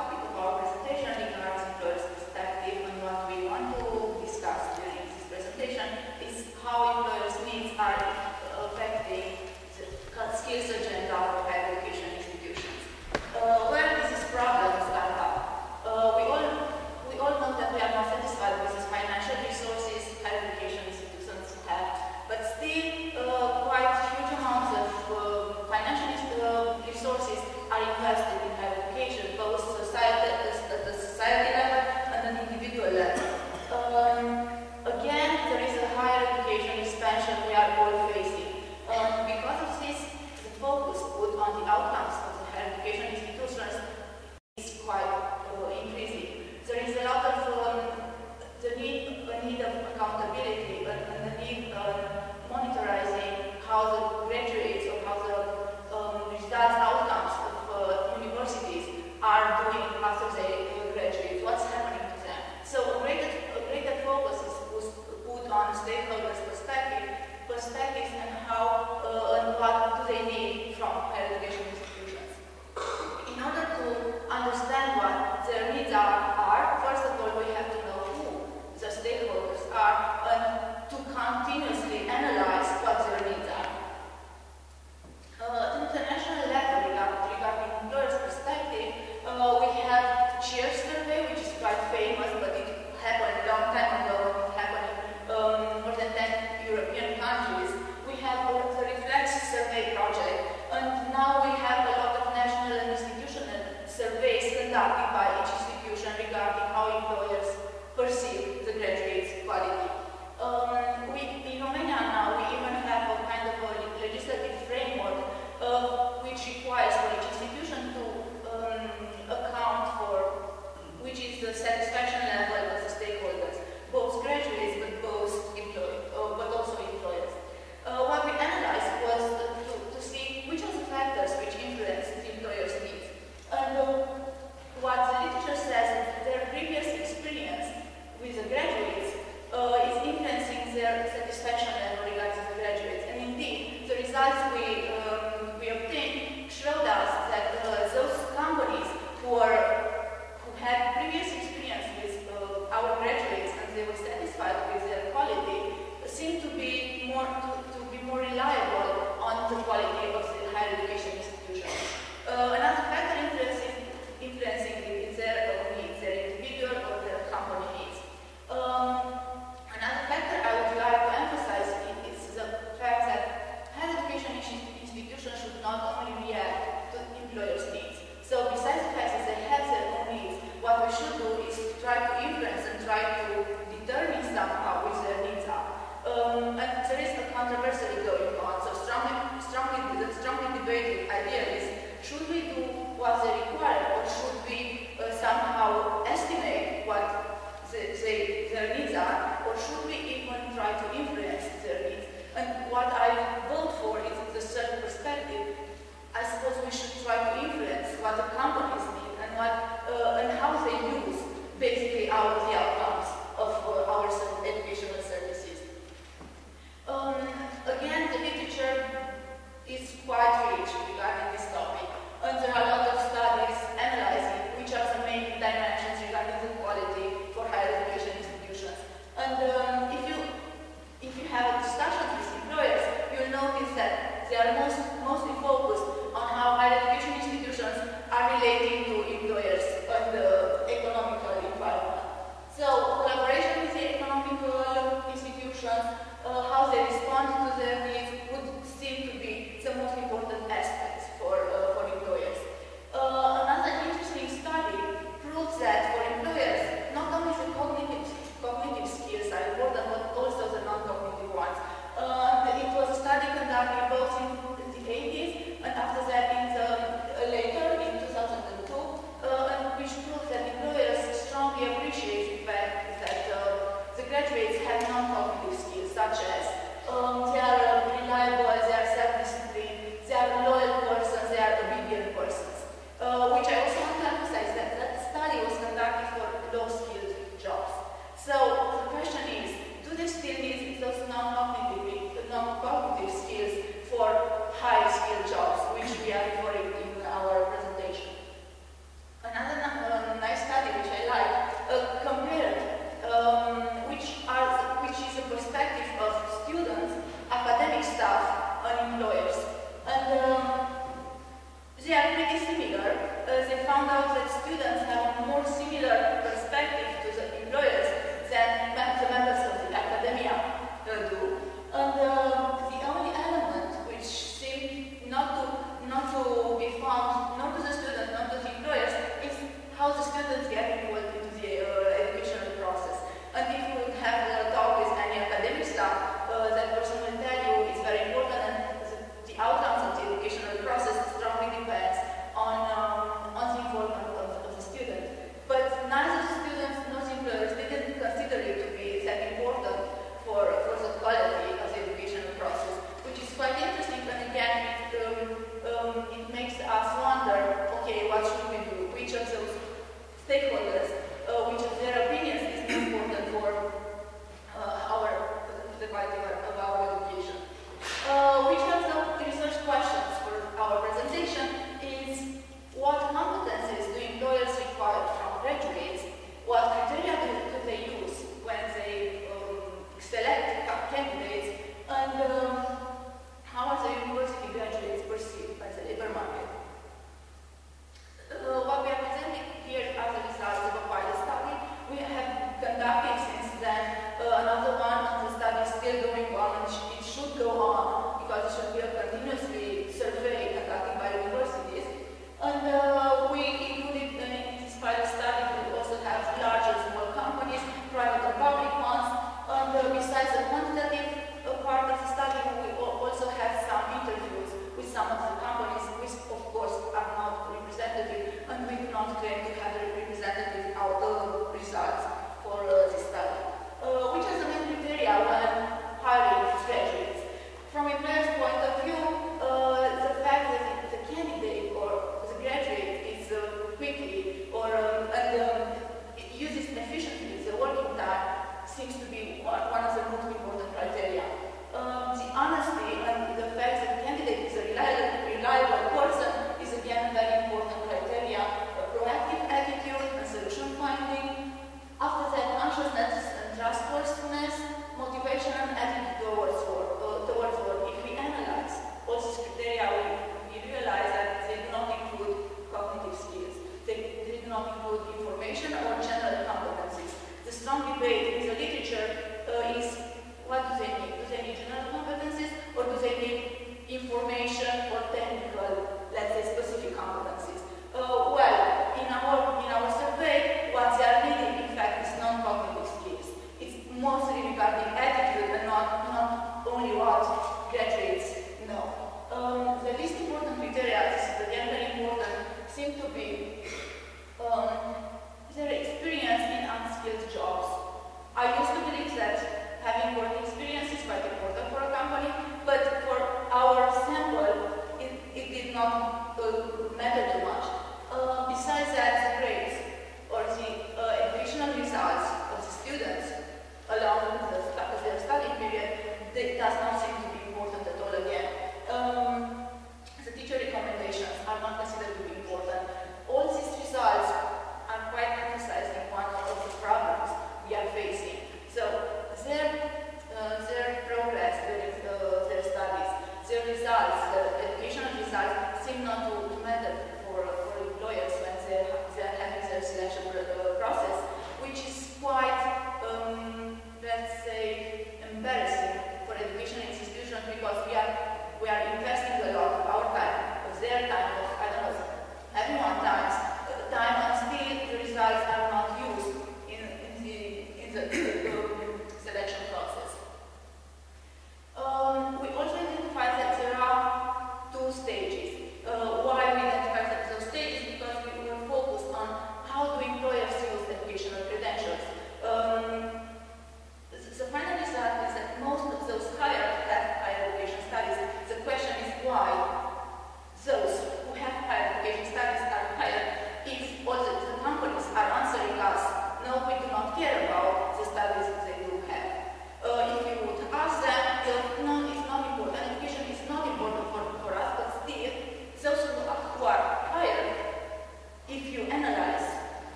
topic of our presentation regards employers' perspective, and what we want to discuss during this presentation is how employers' needs are affecting the skills agenda of higher education institutions. Where does this problem stand up? We all know that we are not satisfied with the financial resources higher education institutions have, but still quite huge amounts of financial resources are invested in higher education, both at the society level and an individual level. Again, there is a higher education expansion we are all facing. Because of this, the focus put on the outcomes of the higher education institutions is quite increasing. There is a lot of the need of accountability and the need of monitoring how the graduates or how the results, outcomes of universities are doing after they graduate, what's happening to them. So a greater focus is put on stakeholders' perspectives and how and what do they need from higher education institutions. In order to understand what their needs are, first of all, we have to know who the stakeholders are and to continuously analyze what their needs are. At international level, regarding employers' perspective, we have CHEER survey, which is quite famous, but it happened a long time ago, and it happened in more than 10 European countries. We have the Reflex survey project, and now we have a lot of national and institutional surveys conducted by each institution regarding how employers perceive the graduates' quality. In Romania now, we even have a kind of a legislative framework which requires for each institution to account for which is the satisfaction level of the stakeholders, both graduates but also employers. What we analyzed was to see which are the factors which influence the employer's needs. And what the literature says is their previous experience with the graduates is influencing their satisfaction level regarding the graduates. And indeed, the results we obtained showed us that those companies who had previous experience with our graduates and they were satisfied with their quality seem to be more reliable on the quality of the higher education institution. Another factor influencing is their needs, their individual or their company needs. Another factor I would like to emphasize is the fact that higher education institutions should not only react to employers' needs. So besides the fact that they have their own needs, what we should do is try to influence and try to determine somehow which their needs are. And there is a controversy going on, so strongly debated idea is, should we do what they require, or should we somehow estimate what their needs are, or should we even try to influence their needs? And what I vote for is the certain perspective. I suppose we should try to influence what the companies need and how they use basically the outcomes of our educational services. Again, the literature is quite rich regarding this topic, and there are a lot of studies analyzing which are the main dimensions regarding the quality for higher education institutions. And if you have a discussion with employers, you'll notice that they are mostly focused on how higher education institutions are relating to employers and the economical environment. So collaboration with the economical institutions, how they respond to their needs would seem to be the most important aspects for employers. Another interesting study proves that for employers, not only the cognitive skills are important, but also the non-cognitive ones. It was a study conducted both in the 80s and after that later in 2002, which proves that employers strongly appreciate the fact that the graduates have non-cognitive skills, such as they are reliable, they are self-disciplined, they are loyal persons, they are obedient persons. Which I also want to emphasize that study was conducted for low-skilled jobs. So the question is, do they still need those non-cognitive skills for high-skilled jobs, which we are referring in our presentation? Another claim to have the representative results for this study. Which are the main criteria when hiring graduates? From employer's point of view, the fact that the candidate or the graduate is quickly or uses efficiently the working time seems to be one of the most important criteria. The honesty and the fact that the candidate is a reliable person is again very important criteria. A proactive attitude and solution finding. After that, consciousness and trustworthiness, motivation and attitude towards work. If we analyze all these criteria, we realize that they do not include cognitive skills. They do not include information or general competencies. The strong debate in the literature is what do they need? Do they need general competencies or do they need information or technical, let's say, specific competencies? Well, in our survey, what they are needing, in fact, is non-cognitive skills. It's mostly regarding attitude and not only what graduates know. The least important criteria, this is again very important, seem to be their experience in unskilled jobs. I used to believe that having work experience is quite important for a company, but for our sample, it did not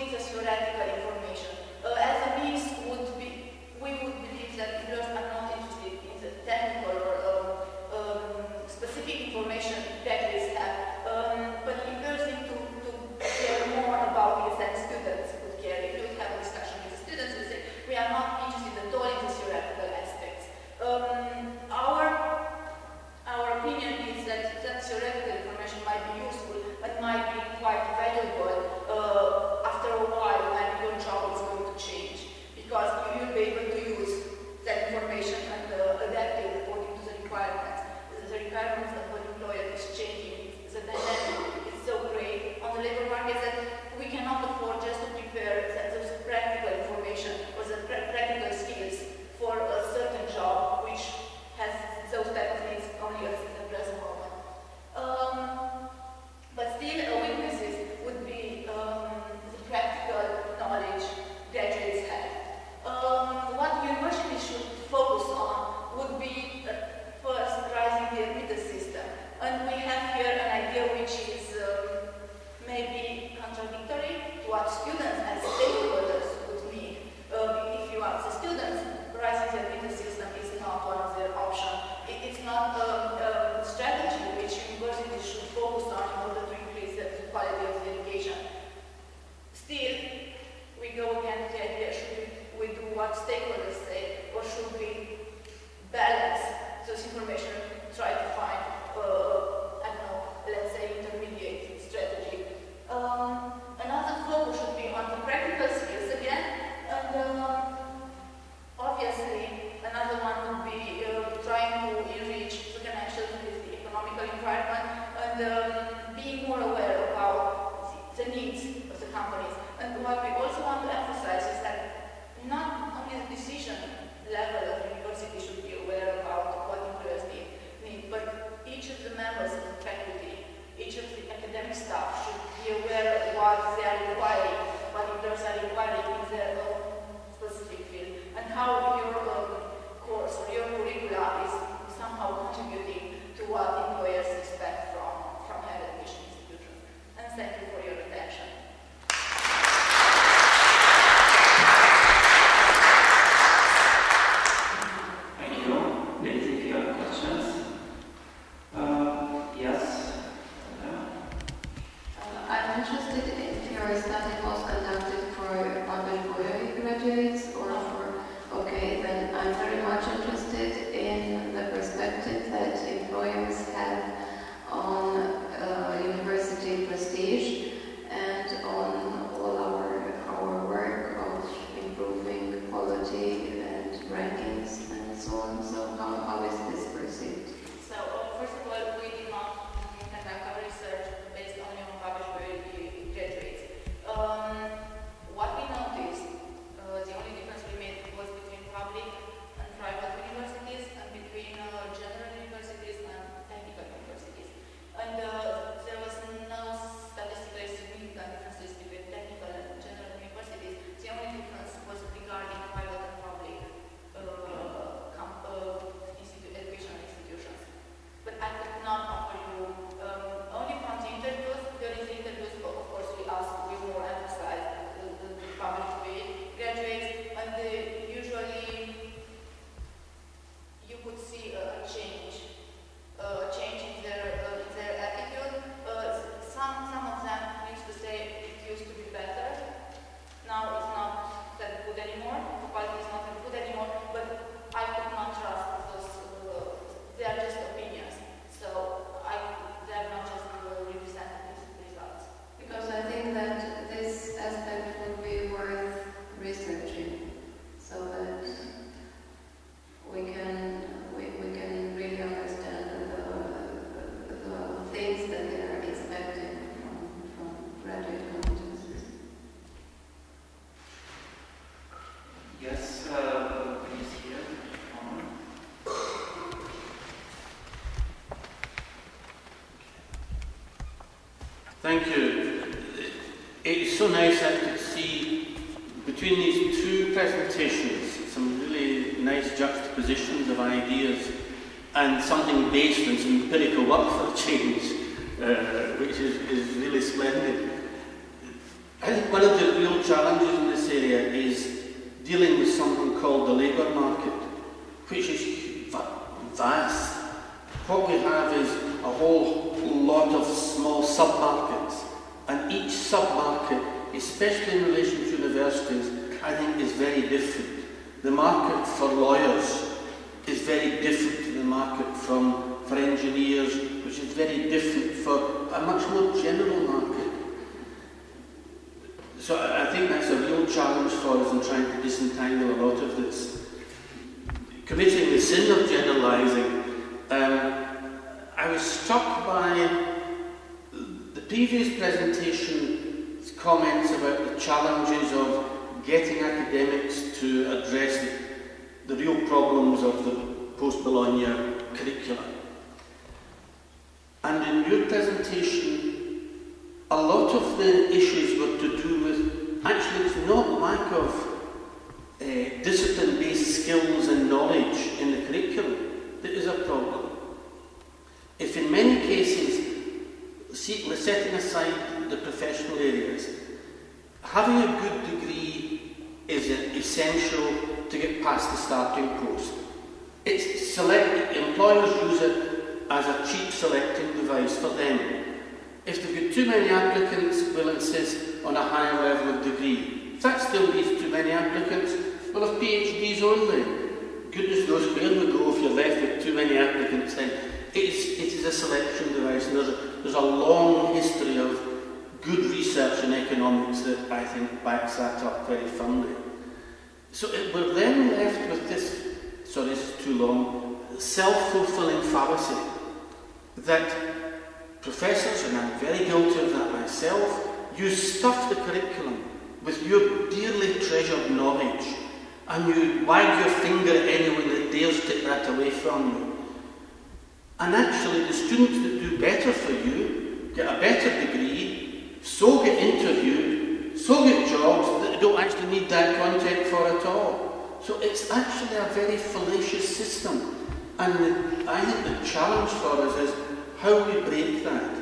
using the theoretical information. As a means, we would believe that learners are not interested in the technical or specific information graduates have, but learners need to care more about this than students would care. If you would have a discussion with the students, they say, we are not interested at all in the theoretical aspects. Our opinion is that theoretical information might be useful, but might be quite valuable after a while when your job is going to change, because you will be able to use that information and adapt it according to the requirements. The requirements of an employer is changing. The dynamic is so great on the labor market that we cannot afford just to prepare those practical information or the practical skills for a certain job which has those type of needs only at the present moment. But still, weaknesses would be the practical knowledge graduates have. What universities should focus on would be first rising the admittance system. And we have here an idea which is maybe contradictory to what students and stakeholders would need. If you ask the students, rising the admittance system is not one of their options. It's not a strategy which universities should focus on in order to increase the quality of the education. Still, we go again to the idea, should we do what stakeholders say, or should we balance this information, try to find, I don't know, let's say intermediate strategy. Another focus should be on the practical skills again, and obviously another one would be trying to enrich the connections with the economical environment and being more aware about the needs of the companies. And what we also want to emphasize is that not only the decision level of the university should be aware about what employers need, but each of the members of the faculty, each of the academic staff should be aware of what they are requiring, what employers are requiring in their own specific field, and how your course or your curricula is somehow contributing to what employers expect from higher education institutions. And thank you for your attention. Thank you. It's so nice to see between these two presentations some really nice juxtapositions of ideas and something based on some empirical work for a change, which is really splendid. I think one of the real challenges in this area is dealing with something called the labour market, which is vast. What we have is a whole lot of small sub-markets, and each sub-market, especially in relation to universities, I think is very different. The market for lawyers is very different to the market for engineers, which is very different for a much more general market. So I think that's a real challenge for us in trying to disentangle a lot of this. Committing the sin of generalising, I was struck by the previous presentation's comments about the challenges of getting academics to address the real problems of the post-Bologna curriculum. And in your presentation, a lot of the issues were to do with, actually it's not lack of discipline-based skills and knowledge in the curriculum that is a problem. If in many cases, setting aside the professional areas, having a good degree is essential to get past the starting post. Employers use it as a cheap selecting device for them. If they've got too many applicants, they'll insist on a higher level of degree. If that still leaves too many applicants, well, if PhDs only. Goodness knows where we go if you're left with too many applicants then. It is a selection device, and there's a long history of good research in economics that I think backs that up very firmly. So we're then left with this, sorry this is too long, self-fulfilling fallacy that professors, and I'm very guilty of that myself, you stuff the curriculum with your dearly treasured knowledge and you wag your finger at anyone that dares take that away from you. And actually the students that do better for you get a better degree, so get interviewed, so get jobs that they don't actually need that content for at all. So it's actually a very fallacious system. And I think the challenge for us is how we break that.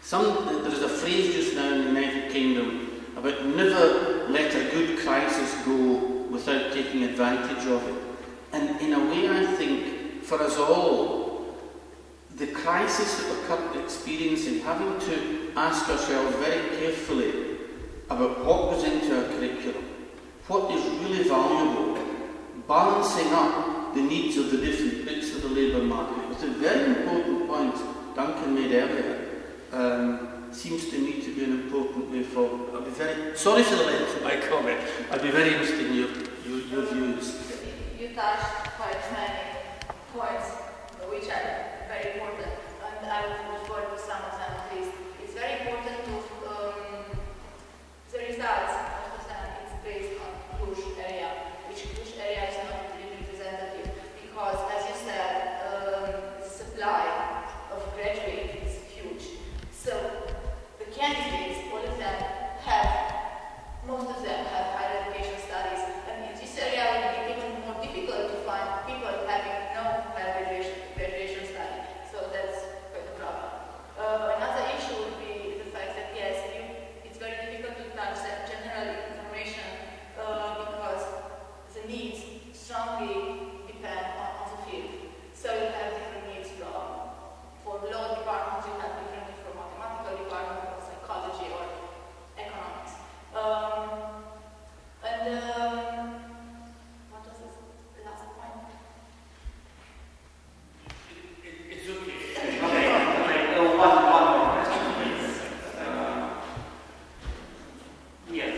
There's a phrase just now in the United Kingdom about never let a good crisis go without taking advantage of it. And in a way I think for us all, the crisis that we're currently experiencing, having to ask ourselves very carefully about what goes into our curriculum, what is really valuable, balancing up the needs of the different bits of the labour market with the very important point Duncan made earlier, seems to me to be an important way forward. I'll be very sorry for the length of my comment. I'd be very interested in your views. You touched quite many points which are very important, and I will refer to some of them at least. It's very important to the results of the study is based on Cluj area, which Cluj area is not really representative because, as you said, the supply of graduates is huge. So the candidates, all of them most of them have higher education studies, and in this area it will be even more difficult to find people having no higher graduation study. So that's quite a problem. Another issue would be the fact that yes, it's very difficult to touch that general information because the needs strongly depend on the field. So you have different needs for law departments, you have different needs for mathematical department, or psychology, or economics. What was the last point? It's okay. One more question, please. Yes.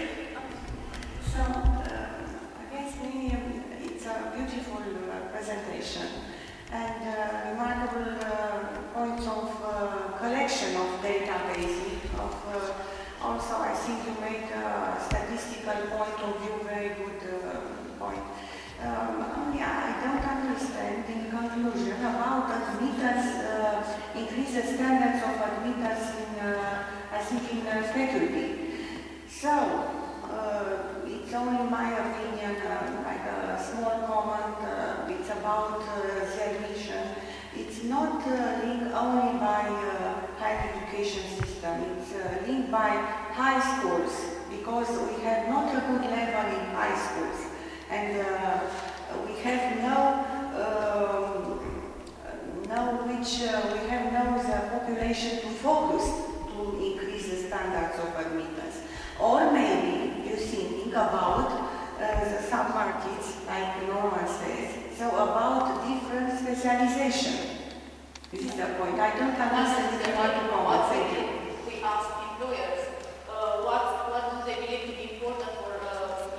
So, against me, it's a beautiful presentation and remarkable points of collection of databases. Also, I think you make a statistical point of view, very good point. Only I don't understand in conclusion about admittance, increases standards of admittance in, I think, in faculty. So, it's only my opinion, like a small comment, it's about the admission. It's not linked only by higher education system, it's linked by high schools, because we have not a good level in high schools, and we have we have no the population to focus to increase the standards of admittance. Or maybe you're thinking about the sub-markets, like Norman says, so about different specialization. This is the point. I don't understand if you want to comment. Thank you. We asked employers what do they believe to be important for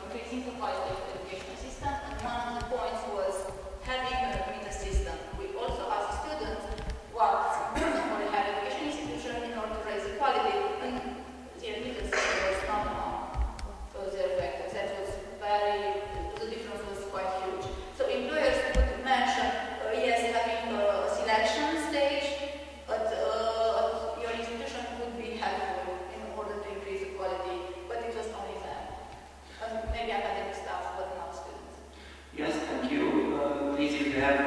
increasing the quality of the education system, and one of the points was having an admittance system. We also asked students what's important for a higher education institution in order to raise the quality, and the admittance system was not among their factors. That was the difference was quite huge. So employers could mention, yes, having a selection stage, but your institution would be helpful in order to increase the quality, but it was only them. Maybe academic staff, but not students. Yes, thank you. Please, if you have